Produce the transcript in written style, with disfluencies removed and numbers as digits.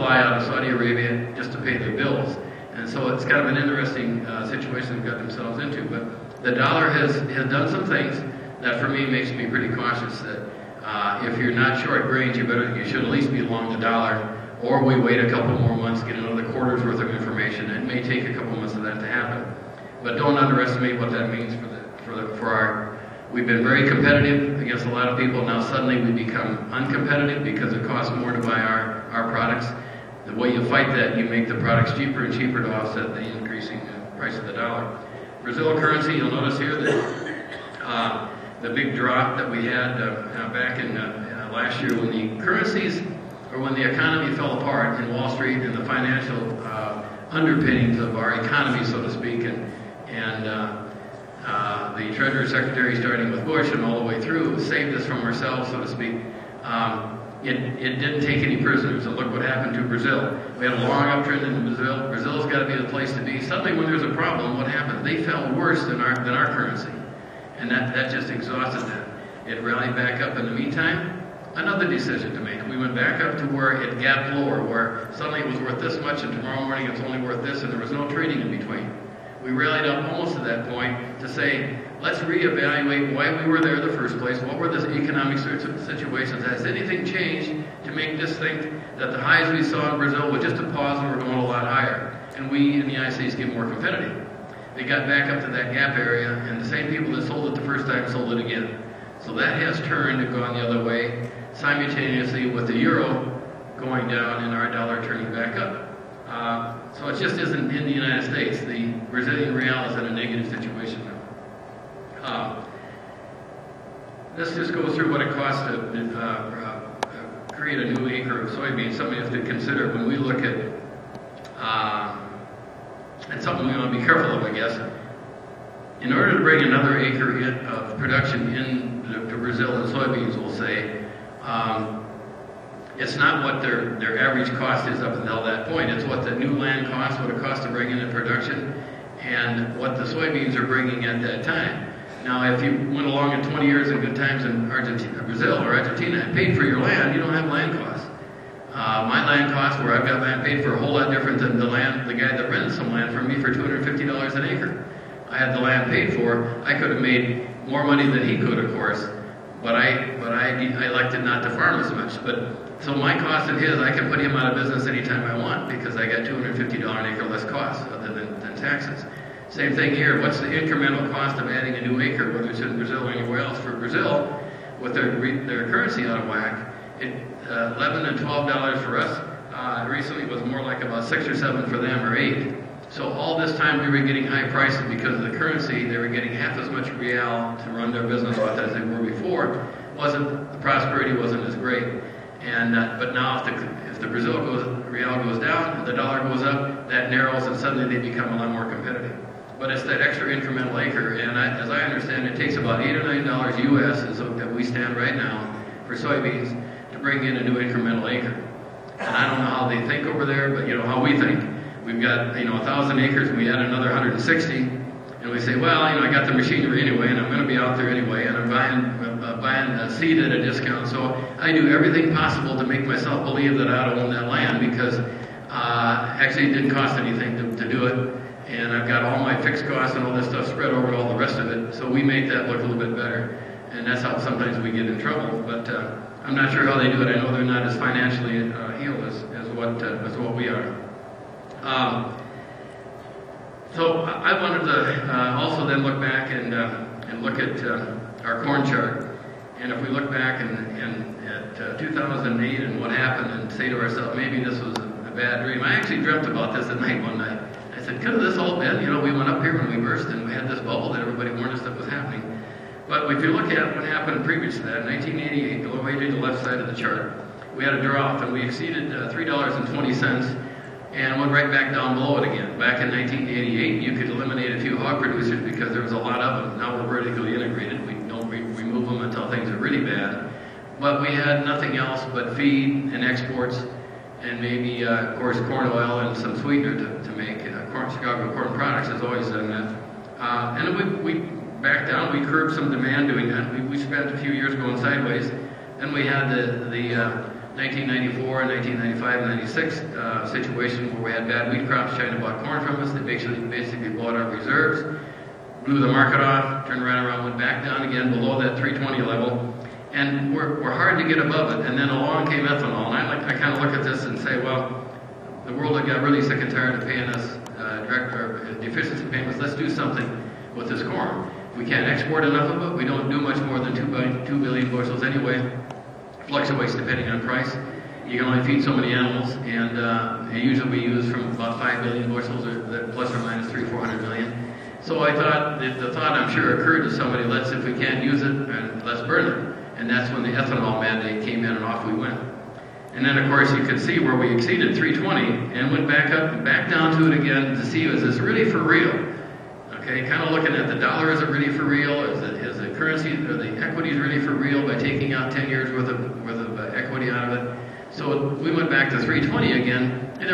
fly out of Saudi Arabia just to pay their bills. And so it's kind of an interesting situation they've got themselves into. But the dollar has done some things that for me makes me pretty cautious that if you're not short grains, you should at least be long the dollar, or we wait a couple more months, get another quarter's worth of information. It may take a couple months of that to happen. But don't underestimate what that means for our. We've been very competitive against a lot of people. Now suddenly we become uncompetitive because it costs more to buy our products. The way you fight that, you make the products cheaper and cheaper to offset the increasing price of the dollar. Brazil currency, you'll notice here that the big drop that we had back in last year when the currencies, or when the economy fell apart in Wall Street and the financial underpinnings of our economy, so to speak, and the Treasury Secretary, starting with Bush and all the way through, saved us from ourselves, so to speak. It didn't take any prisoners. And look what happened to Brazil. We had a long uptrend in Brazil. Brazil's got to be the place to be. Suddenly, when there's a problem, what happened? They fell worse than our currency, and that just exhausted them. It rallied back up. In the meantime, another decision to make. We went back up to where it gapped lower, where suddenly it was worth this much, and tomorrow morning it's only worth this, and there was no trading in between. We rallied up almost to that point to say, let's reevaluate why we were there in the first place. What were the economic situations? Has anything changed to make us think that the highs we saw in Brazil were just a pause and we're going a lot higher? And we in the United States get more competitive. They got back up to that gap area, and the same people that sold it the first time sold it again. So that has turned and gone the other way, simultaneously with the euro going down and our dollar turning back up. So it just isn't in the United States. The Brazilian real is in a negative situation now. Let's just go through what it costs to create a new acre of soybeans. Something you have to consider when we look at, and something we want to be careful of, I guess. In order to bring another acre of production into Brazil in soybeans, we'll say, it's not what their average cost is up until that point. It's what the new land costs, what it costs to bring in the production, and what the soybeans are bringing at that time. Now, if you went along in 20 years in good times in Brazil or Argentina and paid for your land, you don't have land costs. My land costs, where I've got land paid for, a whole lot different than the guy that rented some land from me for $250 an acre. I had the land paid for. I could have made more money than he could, of course, but I elected not to farm as much. So my cost and his, I can put him out of business anytime I want because I got $250 an acre less cost other than taxes. Same thing here. What's the incremental cost of adding a new acre, whether it's in Brazil or anywhere else? For Brazil, with their currency out of whack, $11 and $12 for us. Recently it was more like about 6 or 7 for them, or 8. So all this time we were getting high prices because of the currency. They were getting half as much real to run their business with as they were before. The prosperity wasn't as great. And but now if the Brazil real goes down, the dollar goes up, that narrows, and suddenly they become a lot more competitive. But it's that extra incremental acre, and as I understand, it takes about $8 or $9 US, as we stand right now, for soybeans to bring in a new incremental acre. And I don't know how they think over there, but you know how we think. We've got 1,000 acres, and we add another 160, and we say, well, I got the machinery anyway, and I'm going to be out there anyway, and I'm buying seed at a discount. So I do everything possible to make myself believe that I don't own that land because actually it didn't cost anything to do it. And I've got all my fixed costs and all this stuff spread over all the rest of it. So we make that look a little bit better. And that's how sometimes we get in trouble. But I'm not sure how they do it. I know they're not as financially healed as what we are. So I wanted to also then look back and look at our corn chart. And if we look back at 2008 and what happened and say to ourselves, maybe this was a bad dream. I actually dreamt about this at night one night. I said, could have this all been? We went up here when we burst and we had this bubble that everybody warned us that was happening. But if you look at what happened previous to that, 1988, the way to the left side of the chart, we had a drop and we exceeded $3.20 and went right back down below it again. Back in 1988, you could eliminate a few hog producers because there was a lot of them. Now we're vertically integrated. We don't remove them until things are really bad. But we had nothing else but feed and exports and maybe, of course, corn oil and some sweetener to make. Chicago Corn Products has always done that. And we backed down. We curbed some demand doing that. We spent a few years going sideways. Then we had the 1994, 1995, and 96 situation where we had bad wheat crops. China bought corn from us. They basically bought our reserves, blew the market off, turned around, went back down again below that 320 level. And we're hard to get above it. And then along came ethanol. And I kind of look at this and say, well, the world got really sick and tired of paying us direct or deficiency payments. Let's do something with this corn. We can't export enough of it. We don't do much more than 2 billion bushels anyway. Fluctuates depending on price. You can only feed so many animals, and usually we use from about 5 billion bushels, or plus or minus 300-400 million. So I thought, the thought I'm sure occurred to somebody, if we can't use it, let's burn it. And that's when the ethanol mandate came in and off we went. And then of course you could see where we exceeded 320 and went back up and back down to it again to see, is this really for real? Okay, kind of looking at the dollar, is it really for real? Is the currency or the equities really for real by taking out 10 years worth of equity out of it? So we went back to 320 again. And